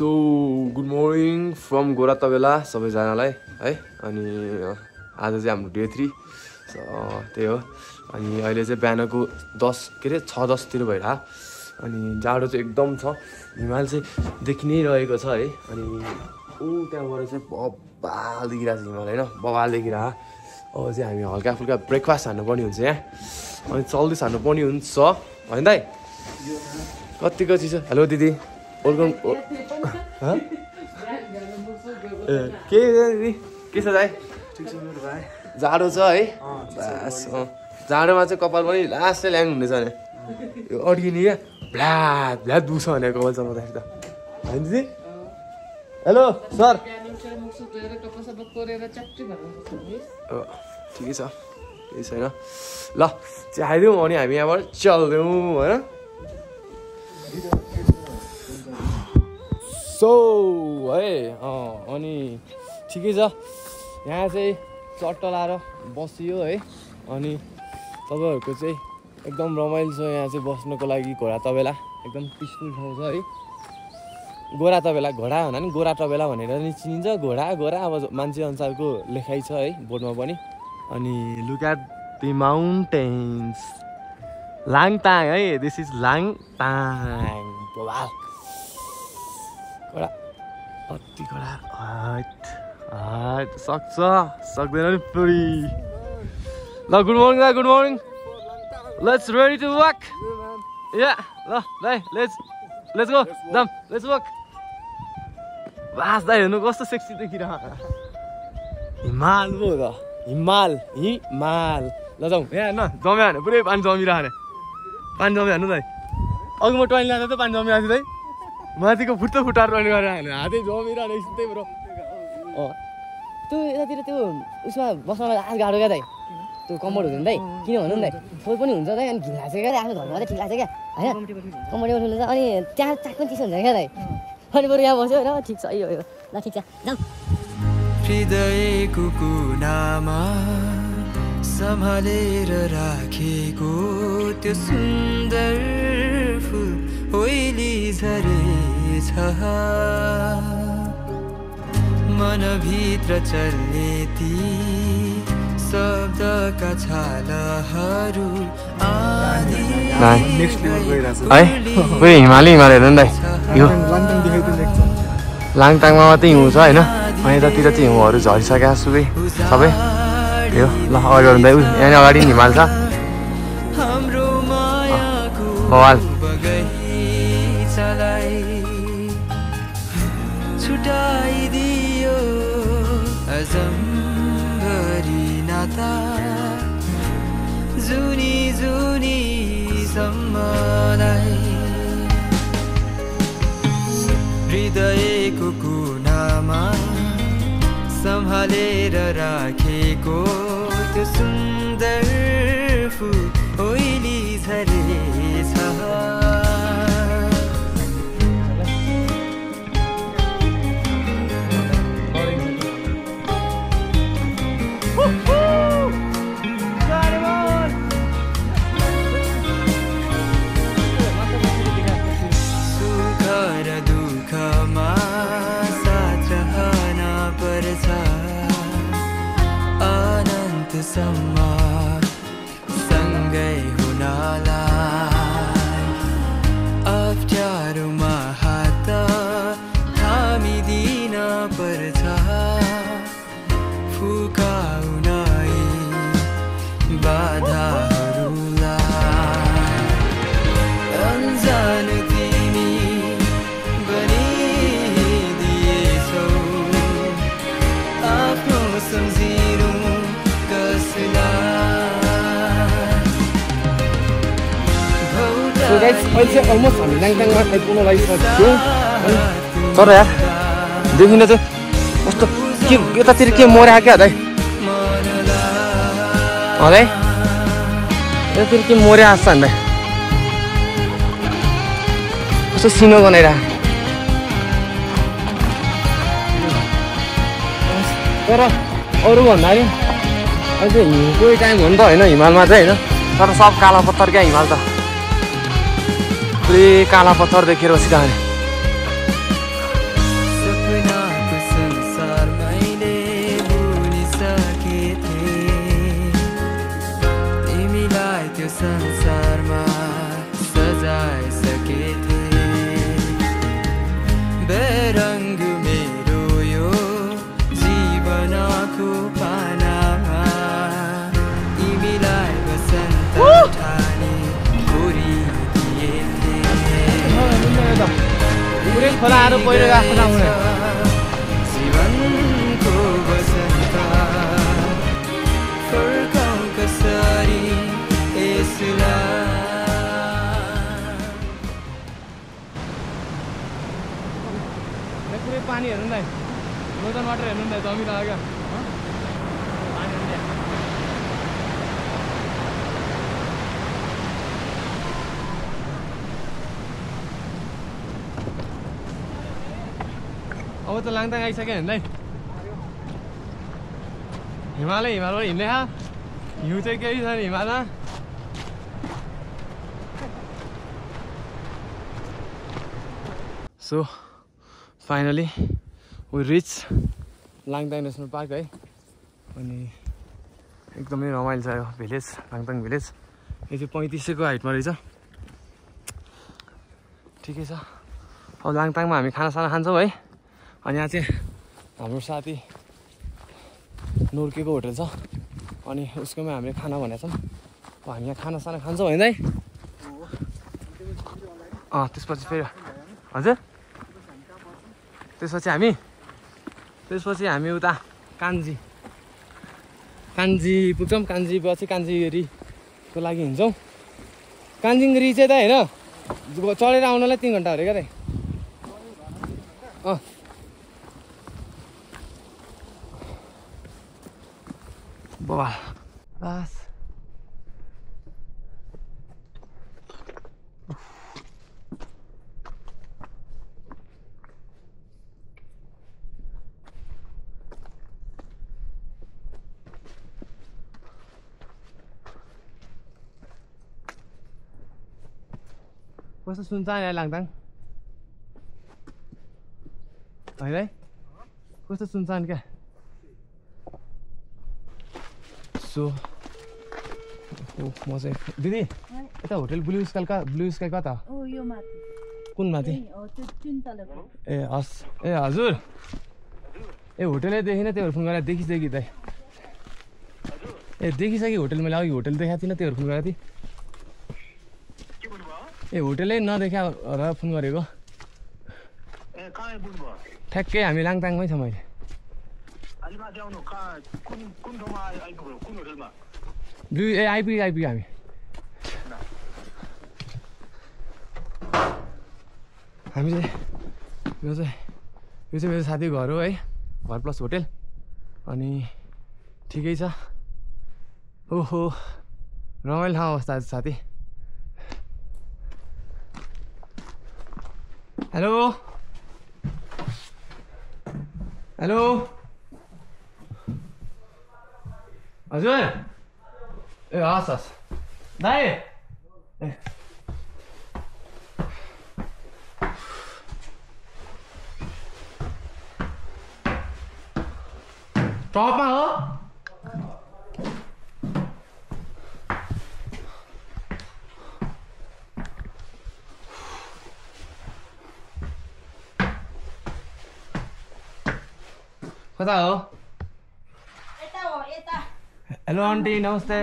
So good morning from गोरा तबेला सबैजनालाई है अनि आज चाहिँ हाम्रो डे 3 सो त्यही हो अनि अहिले चाहिँ बिहानको 10 के रे 6:10 तिर भइरा अनि जाडो चाहिँ एकदम छ हिमाल चाहिँ देखि नै रहेको छ है अनि उ त्यहाँबाट चाहिँ बबाल देखिरा छ हिमाल हैन बबाल देखिरा अब चाहिँ हामी हल्का फुल्का ब्रेकफास्ट हान्नु पर्ने हुन्छ यहाँ अनि चल्दै हान्नु पर्ने हुन्छ हैन दाइ कतिको चिसो हेलो दिदी वेलकम के छ दाइ ठीक छ मेरो भाइ जाडो छ है बस जाडोमा चाहिँ कपाल पनि लास्टै ल्याङ हुनेछ भने यो अड्किने क्या भ्ल्याद भ्ल्याद दुख्छ भने कपाल चलाउँदाखेरि त होइन दिदी हेलो सर ठिकै छ केही छैन ल चाहिँ आइदिउँ अनि हामी यहाँबाट चल्दिउँ होइन सो है अनि ठिकै छ यहाँ चाहिँ चट्ट लाएर बसियो है अनि तपाईँहरूको चाहिँ एकदम रमाइलो छ यहाँ चाहिँ बस्नुको लागि घोडा तबेला एकदम पिसफुल ठाउँ छ है गोरा तबेला घोडा भन्दा नि गोरा तबेला भनेर नि चिनिन्छ घोडा गोरा अब मान्छे अनुसारको लेखाइ छ है बोर्डमा पनि अनि लुक एट द माउन्टेन्स लाङताङ है दिस इज लाङताङ बवाल घोडा अति घोडा सक्छ सक्दैन नि पुरी ल गुड मर्निङ दाइ good morning let's ready to walk या ल दाइ लेट्स गो जाम लेट्स वक बास दाइ हेर्नु कस्तो सेक्सी देखिरह हिमाल पो त हिमाल ल जाउँ यहाँ हेर्न जम्या भने पुरै पानी जमिरहने पानी जम्या हेर्नु दाइ अघि म टोइलेट लाँदा त पानी जमिरहेको थियो दाइ माथिको फुट्टो फुट्टाएर टोइलेट गरेर हाल्ने हातै जमिरहने त्यही ब्रो त्यो यतातिर त्यो उसमा बस्नमा आज गाह्रो क्या दाइ त्यो कम्फर्ट हुँदैन दाइ किन भन्नु नि दाइ फोहोर पनि हुन्छ दाइ अनि घिन लाग्छ क्या आफ्नो घरमा चाहिँ ठिक लाग्छ क्या होइन कम्फर्टेबल हुन्छ अनि त्यहाँ चाक पनि चिसो हुन्छ क्या दाइ अनि बरु यहाँ बस्यो होइन ठिक छ यो ल ठिक छ जाउँ हृदयको कुनामा सम्हालेर राखेको त्यो सुन्दर फुल ओइली झरेछ मनभित्र चल्ने ती शब्दका छालाहरू है पुरै हिमाली हेर्नु नि दाइ यो लाङताङमा मात्रै हिउँ छ होइन अनि यतातिर चाहिँ हिउँहरू झरिसक्यो सुकै सबै यो ल अगाडि बढ्नु दाइ यहाँ अगाडि नि हिमाल छ बवाल छुटाइदियो अजम्भरी नाता जुनी जुनी सम्मलाई हृदयको कुनामा सम्हालेर राखेको त्यो सुन्दर फुल ओइली झरेछ सँगै हुनला सो गाइस अहिले चाहिँ अलमोस्ट हामी लाङटाङमा आइपुग्न लागिसक्यौँ तर यार देखिन चाहिँ कस्तो के यतातिर के मर्या क्या दाइ दाइ यतातिर के मर्या आएको छ नि दाइ कस्तो सिनो बनाइरह तर अरू भन्दाखेरि अहिले चाहिँ हिउँकै टाइम हो नि त होइन हिमालमा चाहिँ होइन तर सब काला पत्थर क्या हिमाल त पुरै काला पत्थर देखेर बसिरहने सपनाको संसार मैले बुनिसकेथे तिमीलाई त्यो संसारमा सजाइसकेथे बेरङ्ग मेरो यो जीवनको पानामा तिमीलाई बसन्त ठानी कोरिदिएथे पुरै खोलाहरू पहिरो गएको ठाउँमा जीवनको बसन्त फर्काउ कसरी यसलाई पुरै पानी हेर्नु नि नोजन वाटर हेर्नु नि जमिरहेको क्या पानी हेर्नु अब त लाङटाङ आइसक्यो नि हिमालय हिमालबाट हिँड्ने खा हिउँ चाहिँ केही छ नि हिमालमा so finally we reach Langtang national park है अनि एकदमै रमाइलो छ यो भिलेज लाङटाङ भिलेज यो चाहिँ 3500को हाइटमा रहेछ ठिकै छ अब लाङटाङमा हामी खानासाना खान्छौँ है अनि यहाँ चाहिँ हाम्रो साथी नोर्केको होटल छ अनि उसकोमा हामीले खाना भनेको छौँ अब हामी यहाँ खानासाना खान्छौँ होइन है त्यसपछि फेरि हजुर त्यसपछि हामी उता कान्जी पुग्छौँ कान्जीपछि कान्जीगिरीको लागि हिँड्छौँ कान्जिगिरी चाहिँ त होइन चढेर आउनलाई 3 घन्टा अरे क्या दाइ बवाल बस कस्तो सुनसान यहाँ लाङटाङ होइन है कस्तो सुनसान क्या सो म चाहिँ दिदी यता होटल ब्लु स्काई कता कुन माथि ए हस् ए हजुर ए होटलै देखिनँ त्योहरू फोन गरेर देखिसक्यो दाइ ए देखिसक्यो होटल मैले अघि होटल देखाएको थिइनँ त्योहरू फोन गरेको थिएँ ए होटलै नदेखाएर फोन गरेको ठ्याक्कै हामी लाङटाङमै छ मैले आइपुग्यो हामी चाहिँ यो चाहिँ मेरो साथीको घर हो है घर प्लस होटेल अनि ठिकै छ ओहो रमाइलो ठाउँ अवस्था साथी हेलो हेलो हजुर ए हस् हस् दाइ ए टपमा हो कता हो हेलो आन्टी नमस्ते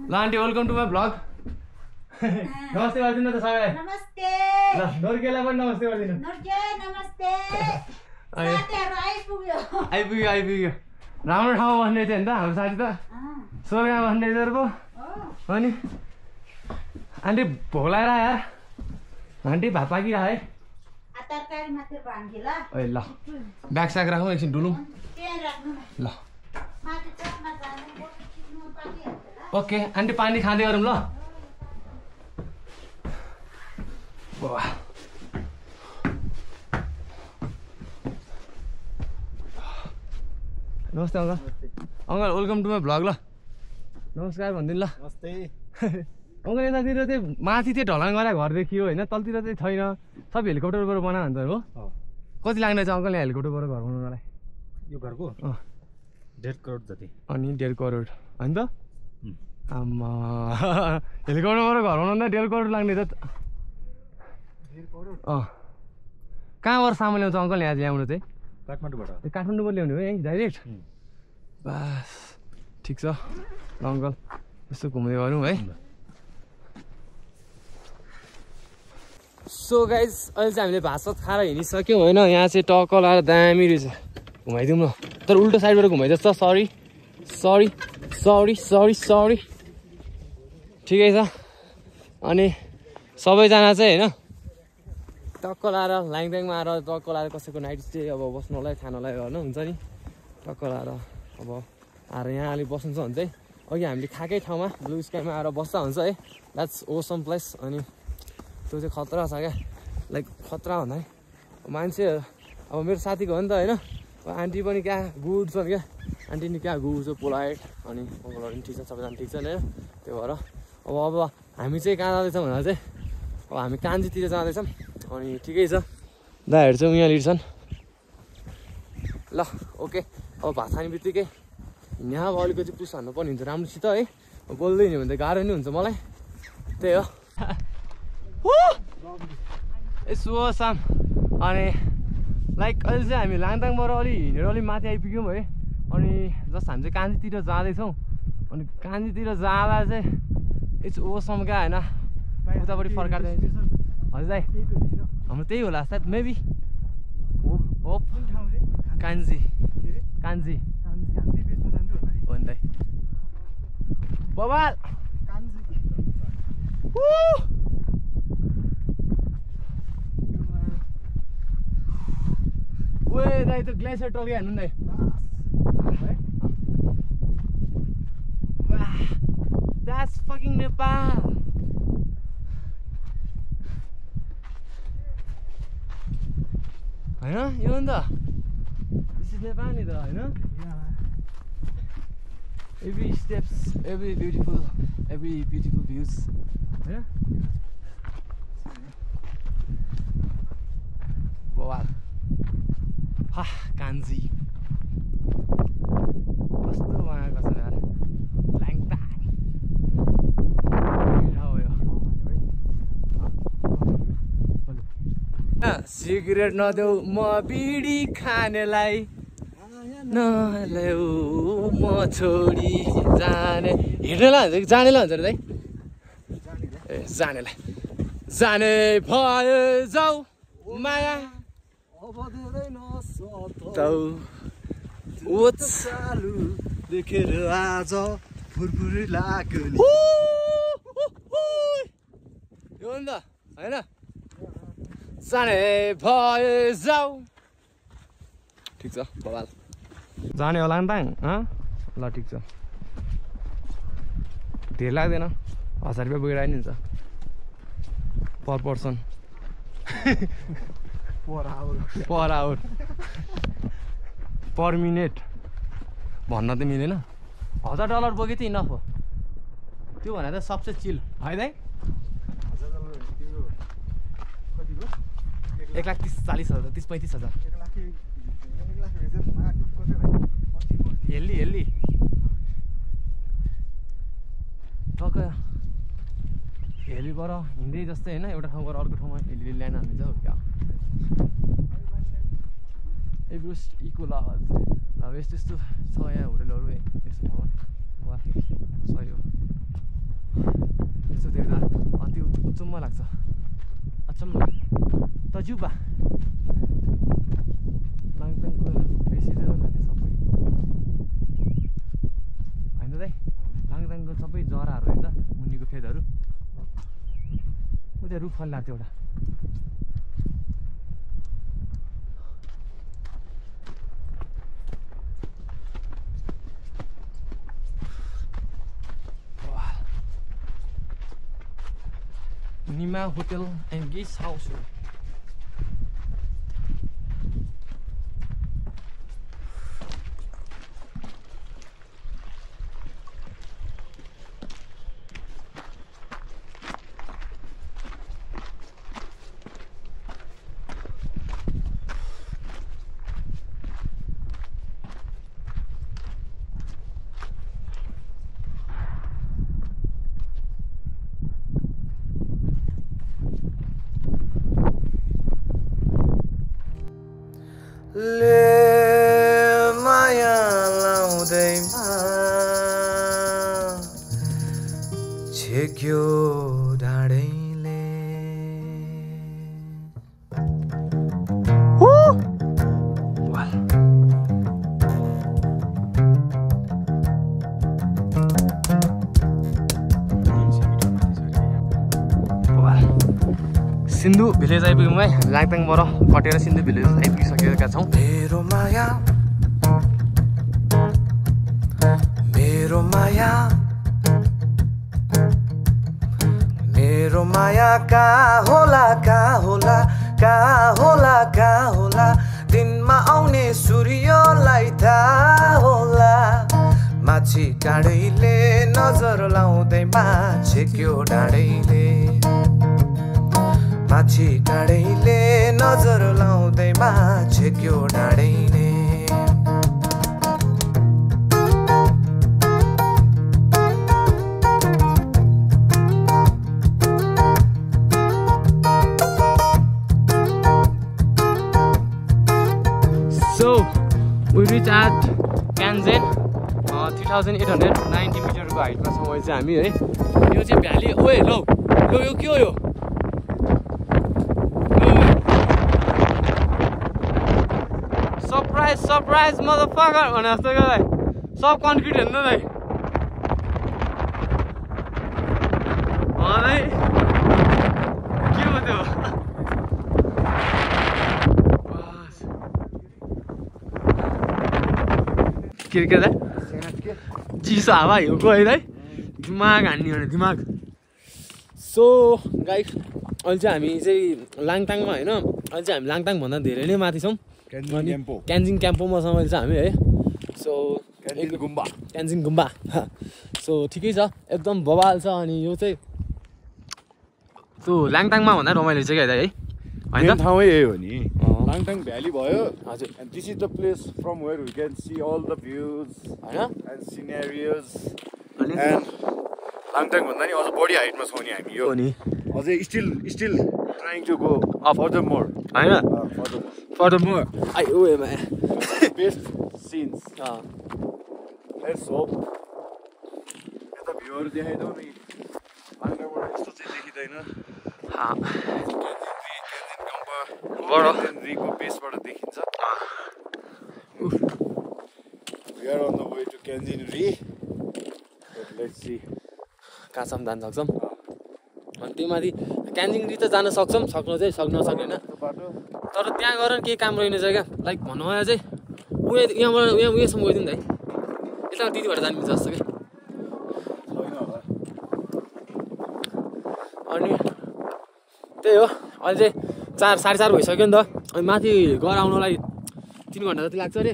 ल aunty welcome to my blog नमस्ते गरिदिनु त सबैलाई नमस्ते ल नोर्केलाई पनि नमस्ते गरिदिनु आइपुग्यो राम्रो ठाउँमा बस्ने थियो नि त हाम्रो साथी त स्वर्गमा बस्ने रहेछ पो हो नि आन्टी भोक लागेर यार आन्टी भात पाकिरह है ए ल ब्याग स्याग राखौँ एकछिन डुलौँ ल ओके आन्टी पानी खाँदै गरौँ ल नमस्ते uncle uncle welcome to my vlog ल नमस्कार भनिदिनु ल नमस्ते अङ्कल यतातिर चाहिँ माथि चाहिँ ढलान गरेर घर देखियो होइन तलतिर चाहिँ छैन सब हेलिकप्टरबाट बना भन्छ हो कति लाग्ने छ अङ्कल यहाँ हेलिकप्टरबाट घर बनाउनलाई यो घरको 1.5 करोड जति अनि 1.5 करोड होइन त आमा हेलिकप्टरबाट घर बनाउँदा 1.5 करोड लाग्ने त कहाँबाट सामान ल्याउँछ अङ्कल यहाँ ल्याउनु चाहिँ काठमाडौँबाट ल्याउने हो यहीँ डाइरेक्ट बस ठिक छ ल अङ्कल यसो घुम्दै गरौँ है सो गाइज अहिले चाहिँ हामीले भात सात खाएर हिँडिसक्यौँ होइन यहाँ चाहिँ टक्क लगाएर दामी रहेछ घुमाइदिउँ न तर उल्टो साइडबाट घुमाइदिएछ sorry sorry sorry sorry sorry ठिकै छ अनि सबैजना चाहिँ होइन टक्क लाएर ल्याङद्याङमा आएर टक्क लाएर कसैको नाइट स्टे अब बस्नुलाई खानलाई होइन हुन्छ नि टक्क लाएर अब आएर यहाँ अलिक बस्नु छ भने चाहिँ अघि हामीले खाएकै ठाउँमा ब्लु स्काईमा आएर बस्दा हुन्छ है द्याट्स ओसम प्लेस अनि त्यो चाहिँ खतरा छ क्या लाइक खतरा भन्दा है मान्छे अब मेरो साथीको हो नि त होइन आन्टी पनि क्या गुड छन् क्या आन्टी नि क्या गुड छ पोलाइट अनि अङ्कलहरू पनि ठिक छ सबैजना ठिक छन् होइन त्यो भएर अब हामी चाहिँ कहाँ जाँदैछौँ भन्दा चाहिँ अब हामी कान्जीतिर जाँदैछौँ अनि ठिकै छ दाहरू चाहिँ उहाँनिर छन् ल ओके अब भात खाने बित्तिकै यहाँ अब अलिकति पुस हान्नु पर्ने हुन्छ राम्रोसित है बोल्दै हिँड्यो भने त गाह्रो नै हुन्छ मलाई त्यही हो यसो साम अनि लाइक अहिले चाहिँ हामी लाङदाङबाट अलि हिँडेर अलिक माथि आइपुग्यौँ है अनि जस्ट हामी चाहिँ कान्जीतिर जाँदैछौँ अनि कान्जीतिर जाँदा चाहिँ इट्स ओसम क्या होइन उतापट्टि फर्काएर हजुर दाइ हाम्रो त्यही होला सायद मेबी होप कान्जी कान्जी हो नि दाइ बबाल ओए दाइ त्यो ग्लेसियर टल्के हान्नु नि दाइ द्याट्स फकिङ नेपाल होइन यो हो नि त दिस इज नेपाल नि त होइन every steps every beautiful views होइन बवाल हा कान्जी कस्तो उहाँको छ यार ल्याङटा सिगरेट नदेऊ म बिडी खानेलाई नल्याऊ म छोडी जाने हिँड्नेलाई हुन्छ कि जानेलाई हुन्छ अरे दाइ ए जानेलाई जाने भयो जाऊ माया देखेर आज फुरफुर लाग्यो यो नि त होइन जाने भयो जाऊ ठिक छ बबाल जाने होला नि त ल ठिक छ धेरै लाग्दैन 1000 रुपियाँ बोकेर आइदिन्छ per person per hour per minute भन्न त मिलेन $1000 बोके त इनफ हो त्यो भने त सबसे चिल है दाइ 1,30,40,000 30-35,000 हेल्ली टक्क हेलीबाट हिँड्दै जस्तै होइन एउटा ठाउँबाट अर्को ठाउँमा हेलीले ल्यान हाल्नुहुन्छ हो क्या एभ्रोस इको ल अब यस्तो यस्तो छ यहाँ होटलहरू है यस्तो ठाउँमा वा सही हो यस्तो देख्दा अति अचम्म लाग्छ अचम्म तजुबा लाङटाङको बेसी चाहिँ होला त्यो सबै होइन दाइ लाङटाङको सबै जराहरू होइन मुनिको फेदहरू उता रुख फल्ला थियो एउटा Nima Hotel and Guest House. Le maya laउँदैमा छेक्यो डाँडैले सिन्धु भिलेज आइपुग्यौँ है लाङताङबाट कटेर सिन्धु भिलेज आइपुगिसकेका छौँ मेरो माया मेरो माया मेरो माया कहाँ होला कहाँ होला कहाँ होला कहाँ होला दिनमा आउने सूर्यलाई थाहा होला माछी काँडैले नजर लाउँदैमा छेक्यो डाँडैले माछी काँडैले नजर लाउँदैमा छेक्यो डाँडैले So we reach at Kanzen 3890 मिटरको हाइटमा छौँ अहिले चाहिँ हामी है यो चाहिँ भ्याली ओए लौ यो के हो यो सरप्राइज मदरफकर भने जस्तो क्या दाइ सब कन्क्रिट हेर्नु दाइ दाइ के हो त्यो के दाइ चिसो हावा हिउँको है दाइ दिमाग हान्ने भने दिमाग सो गाइस अहिले चाहिँ हामी चाहिँ लाङताङमा होइन अहिले चाहिँ हामी लाङताङभन्दा धेरै नै माथि छौँ क्यान्जिङ क्याम्पोमा छौँ अहिले चाहिँ हामी है सो क्यान्जिङ गुम्बा सो ठिकै छ एकदम बवाल छ अनि यो चाहिँ त्यो लाङताङमा भन्दा रमाइलो चाहिँ क्या है होइन ठाउँै यही हो नि लाङताङ भ्याली भयो हजुर and this is the place from where we can see all the views होइन एन्ड सिनेरियोज एन्ड लाङताङ भन्दा नि अझ बढी हाइटमा छौँ नि हामी यो नि अझै still trying to go further more होइन further more I O M best since let's hope यता भ्यूहरू देखाइदेऊ नि लाङताङबाट यस्तो चाहिँ देखिँदैन रिको बेसबाट देखिन्छ We are on the way to Kenzin Ri. Let's see. कहाँसम्म जान सक्छौँ अनि त्यही माथि क्यान्जिङ री त जान सक्छौँ सक्नु सक्दैन तर त्यहाँ गएर केही काम रहेनछ क्या लाइक भनौँ यहाँ चाहिँ यहाँबाट उयोसम्म गइदिउँ नि त है यता दिदीबाट जानु मिल्छ जस्तो क्या अनि त्यही हो अहिले चाहिँ 4:30 भइसक्यो नि त अनि माथि घर आउनलाई 3 घन्टा जति लाग्छ अरे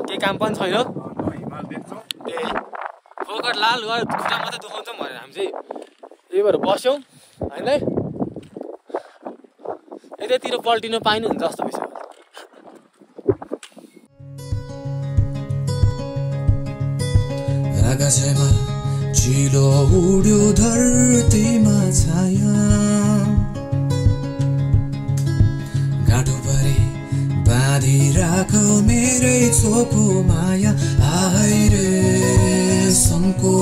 केही काम पनि छैन ए फोकट लाल गरेर खुट्टा मात्रै दुखाउँछौँ भनेर हामी चाहिँ यही भएर बस्यौँ होइन यतैतिर पल्टिन पाइनु हुन्छ जस्तो भइसक्यो आकाशमा चिलो उड्यो धरतीमा छाया गाडो परे बाँधिराख मेरै चोखो माया आइ रे सनको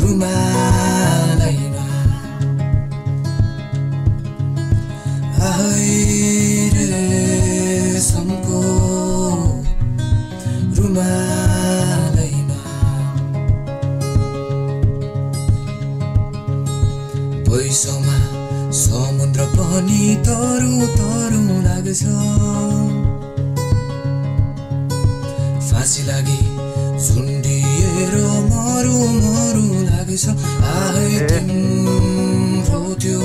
रुमालैमा आइ रे सनको रुमालैमा गाविसमा समुद्र पनि तरु तरु लाग्छ फाँसी लागि झुन्डिएर मरु मरु लाग्छ आहै तिम्रो त्यो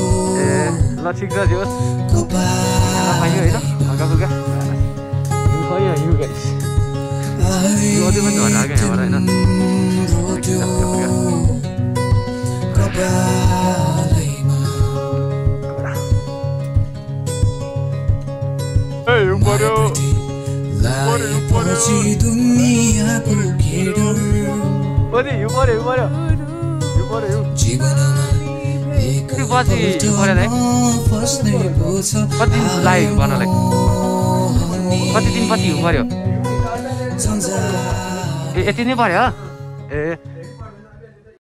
ल ठिक छ जोस कपाल हल्का फुल्का हिउँ गाइस यो अझै पनि झर्न आएको यहाँबाट होइन कपालैमा हिउँ पर्यो पछि दुनियाँको घेडर जीवनमा फस्ने छ कति दिन पछि हिउँ पर्यो यति नै पर्यो ए